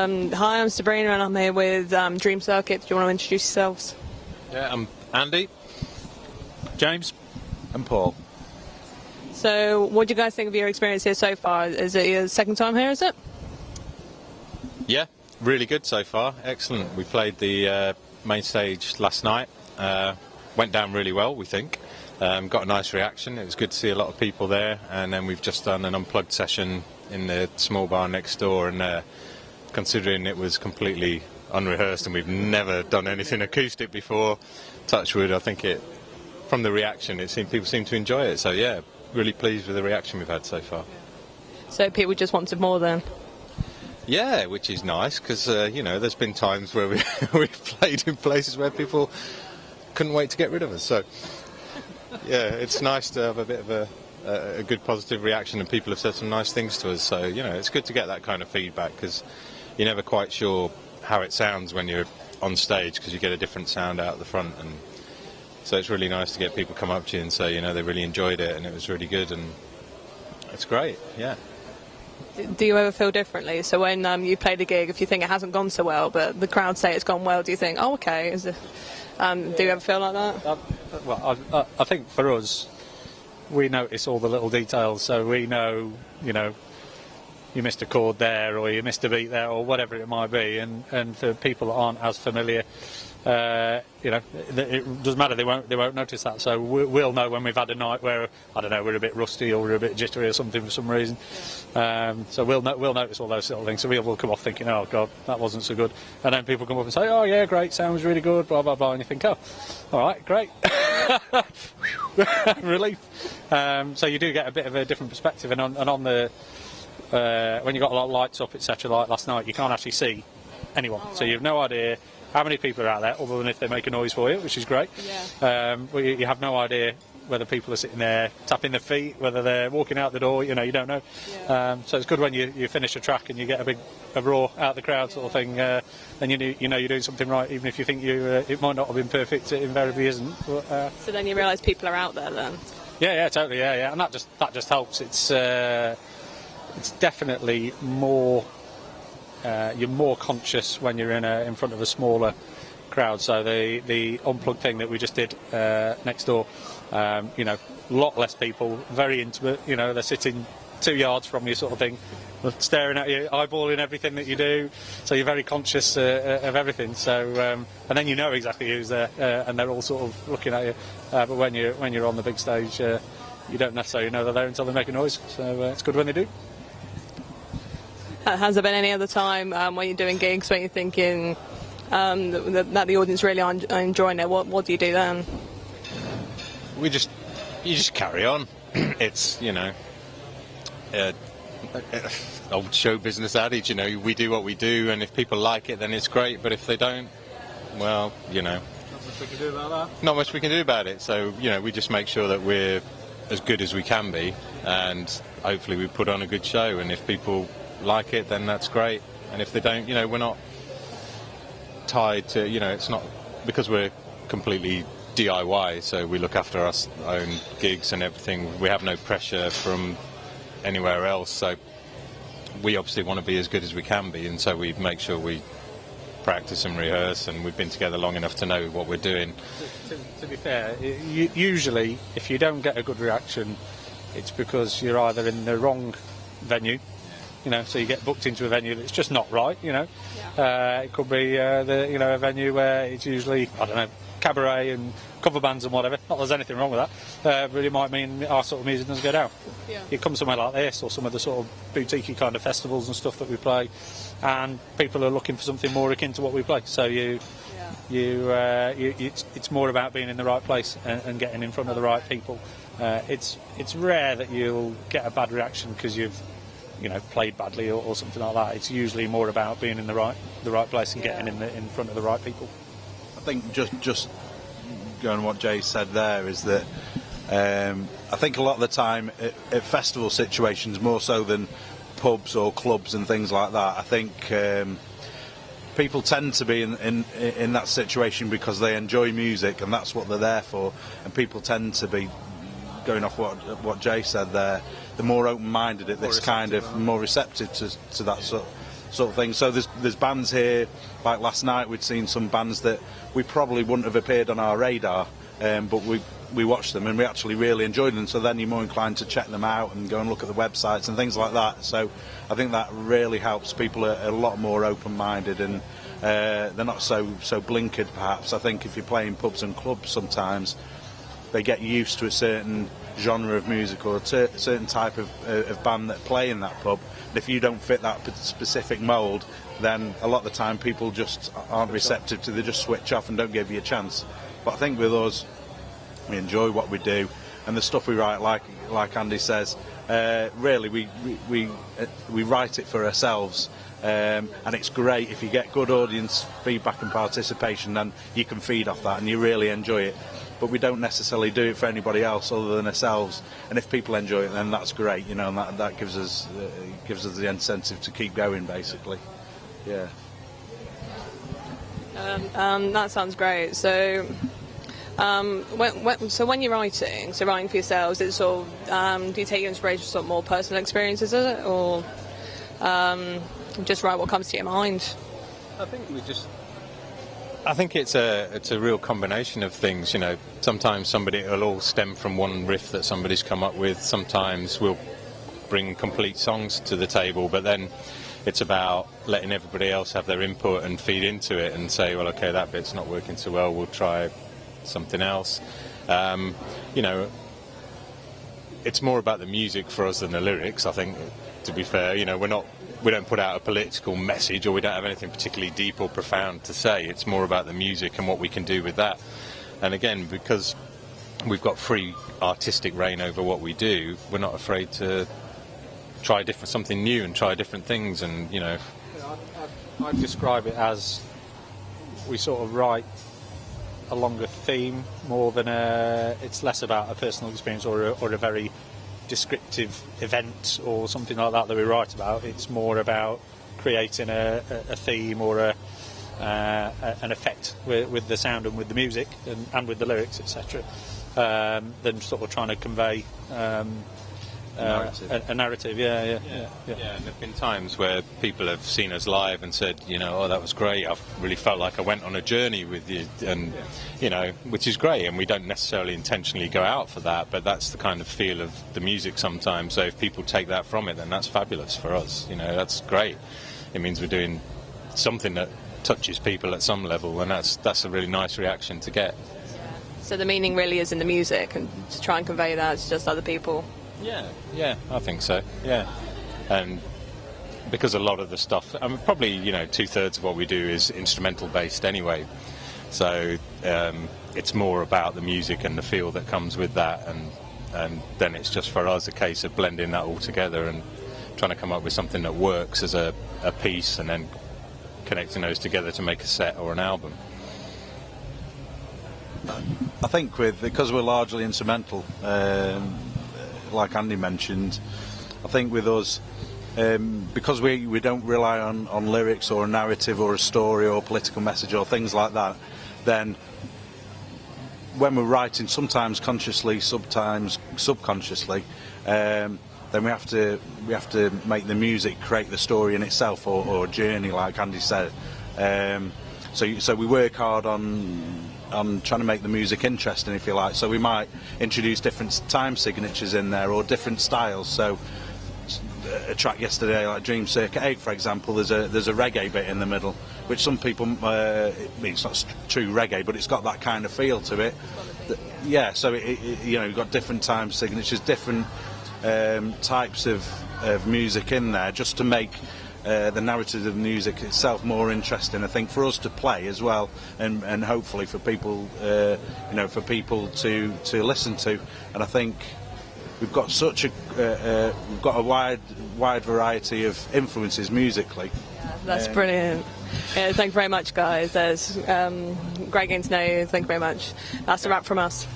Hi, I'm Sabrina and I'm here with Dream Circuit. Do you want to introduce yourselves? Yeah, I'm Andy, James, and Paul. So, what do you guys think of your experience here so far? Is it your second time here, is it? Yeah, really good so far. Excellent. We played the main stage last night. Went down really well, we think. Got a nice reaction. It was good to see a lot of people there. And then we've just done an unplugged session in the small bar next door. And considering it was completely unrehearsed and we've never done anything acoustic before, touch wood, I think from the reaction, people seem to enjoy it. So yeah, really pleased with the reaction we've had so far. So people just wanted more then? Yeah, which is nice because, there's been times where we've played in places where people couldn't wait to get rid of us. So, yeah, it's nice to have a bit of a good positive reaction and people have said some nice things to us. So, it's good to get that kind of feedback because you're never quite sure how it sounds when you're on stage because you get a different sound out the front. And so it's really nice to get people come up to you and say, they really enjoyed it and it was really good and it's great, yeah. Do you ever feel differently? So when you play the gig, if you think it hasn't gone so well, but the crowd say it's gone well, do you think, oh, okay, do you ever feel like that? I think for us, we notice all the little details, so we know, you missed a chord there or you missed a beat there or whatever it might be, and for people that aren't as familiar, it doesn't matter, they won't notice that. So we'll know when we've had a night where, I don't know, we're a bit rusty or we're a bit jittery or something for some reason. So we'll notice all those little things. So we'll come off thinking, oh God, that wasn't so good. And then people come up and say, oh yeah, great, sounds really good, blah blah blah, and you think, oh, all right, great, relief. So you do get a bit of a different perspective, and on the when you've got a lot of lights up, etc., like last night, you can't actually see anyone, so you have no idea how many people are out there, other than if they make a noise for you, which is great. Yeah. You have no idea whether people are sitting there tapping their feet, whether they're walking out the door, you don't know. Yeah. So it's good when you finish a track and you get a roar out the crowd sort of thing, then you know you're doing something right, even if you think it might not have been perfect, it invariably isn't. But, so then you realise people are out there then? Yeah, totally, yeah. And that just helps. It's definitely more... you're more conscious when you're in front of a smaller crowd. So the unplugged thing that we just did next door, a lot less people, very intimate. They're sitting 2 yards from you, sort of thing, staring at you, eyeballing everything that you do. So you're very conscious of everything. So and then you know exactly who's there, and they're all sort of looking at you. But when you're on the big stage, you don't necessarily know they're there until they make a noise. So it's good when they do. Has there been any other time when you're doing gigs when you're thinking that the audience really are enjoying it? What do you do then? You just carry on. It's old show business adage. We do what we do, and if people like it, then it's great. But if they don't, well, not much we can do about that. Not much we can do about it. So we just make sure that we're as good as we can be, and hopefully we put on a good show. And if people like it, then that's great, and if they don't, we're not tied to, it's not because we're completely DIY, so we look after our own gigs and everything. We have no pressure from anywhere else, so we obviously want to be as good as we can be, and so we make sure we practice and rehearse, and we've been together long enough to know what we're doing. To be fair, usually if you don't get a good reaction, it's because you're either in the wrong venue, so you get booked into a venue that's just not right, Yeah. It could be a venue where it's usually, I don't know, cabaret and cover bands and whatever. Not that there's anything wrong with that, but it might mean our sort of music doesn't go down. Yeah. You come somewhere like this, or some of the sort of boutique kind of festivals and stuff that we play, and people are looking for something more akin to what we play. So it's more about being in the right place and getting in front of the right people. It's rare that you'll get a bad reaction because you've played badly or something like that. It's usually more about being in the right place and getting in front of the right people. I think just going on what Jay said there is that I think a lot of the time at festival situations, more so than pubs or clubs and things like that, I think people tend to be in that situation because they enjoy music and that's what they're there for, and people tend to be, going off what Jay said there, the more open-minded at this kind of, more receptive to that sort sort of thing. So there's bands here, like last night we'd seen some bands that we probably wouldn't have appeared on our radar, but we watched them and we actually really enjoyed them, so then you're more inclined to check them out and go and look at the websites and things like that. So I think that really helps. People are a lot more open-minded, and they're not so blinkered perhaps. I think if you're playing pubs and clubs sometimes, they get used to a certain genre of music or a certain type of band that play in that pub. And if you don't fit that specific mould, then a lot of the time people just aren't receptive to, they just switch off and don't give you a chance. But I think with us, we enjoy what we do, and the stuff we write, like Andy says, really we write it for ourselves, and it's great if you get good audience feedback and participation, then you can feed off that and you really enjoy it. But we don't necessarily do it for anybody else other than ourselves, and if people enjoy it, then that's great, you know, and that gives us the incentive to keep going, basically. Yeah. That sounds great. So. When you're writing for yourselves, it's sort of, do you take your inspiration from sort of more personal experiences, is it, or just write what comes to your mind? I think it's a real combination of things. You know, sometimes it'll all stem from one riff that somebody's come up with. Sometimes we'll bring complete songs to the table, but then it's about letting everybody else have their input and feed into it and say, well, okay, that bit's not working so well, we'll try something else. You know, it's more about the music for us than the lyrics, I think, to be fair. You know, we don't put out a political message, or we don't have anything particularly deep or profound to say. It's more about the music and what we can do with that. And again, because we've got free artistic reign over what we do, we're not afraid to try something new and try different things. And, you know, I'd describe it as we sort of write along a theme more than it's less about a personal experience or a very descriptive event or something like that we write about. It's more about creating a theme or an effect with the sound and with the music and with the lyrics, etc., than sort of trying to convey a narrative. Yeah. And there've been times where people have seen us live and said, you know, oh, that was great, I really felt like I went on a journey with you, and you know, which is great, and we don't necessarily intentionally go out for that, but that's the kind of feel of the music sometimes. So if people take that from it, then that's fabulous for us, you know, that's great. It means we're doing something that touches people at some level, and that's a really nice reaction to get. So the meaning really is in the music, and to try and convey that to just other people. Yeah, I think so. Yeah, and because a lot of the stuff, I mean, probably, you know, 2/3 of what we do is instrumental based anyway. So it's more about the music and the feel that comes with that, and then it's just for us a case of blending that all together and trying to come up with something that works as a piece, and then connecting those together to make a set or an album. I think because we're largely instrumental, like Andy mentioned, I think with us, because we don't rely on lyrics or a narrative or a story or a political message or things like that, then when we're writing, sometimes consciously, sometimes subconsciously, then we have to make the music create the story in itself, or a journey, like Andy said. So we work hard on trying to make the music interesting, if you like. So we might introduce different time signatures in there or different styles. So a track yesterday, like Dream Circuit 8, for example, there's a reggae bit in the middle, which some people, it's not true reggae, but it's got that kind of feel to it. Yeah, so you know, you've got different time signatures, different types of music in there, just to make the narrative of the music itself more interesting, I think, for us to play as well, and hopefully for people, you know, for people to listen to. And I think we've got we've got a wide variety of influences musically. Yeah, that's brilliant. Yeah, thank you very much, guys. There's great getting to know you. Thank you very much. That's a wrap from us.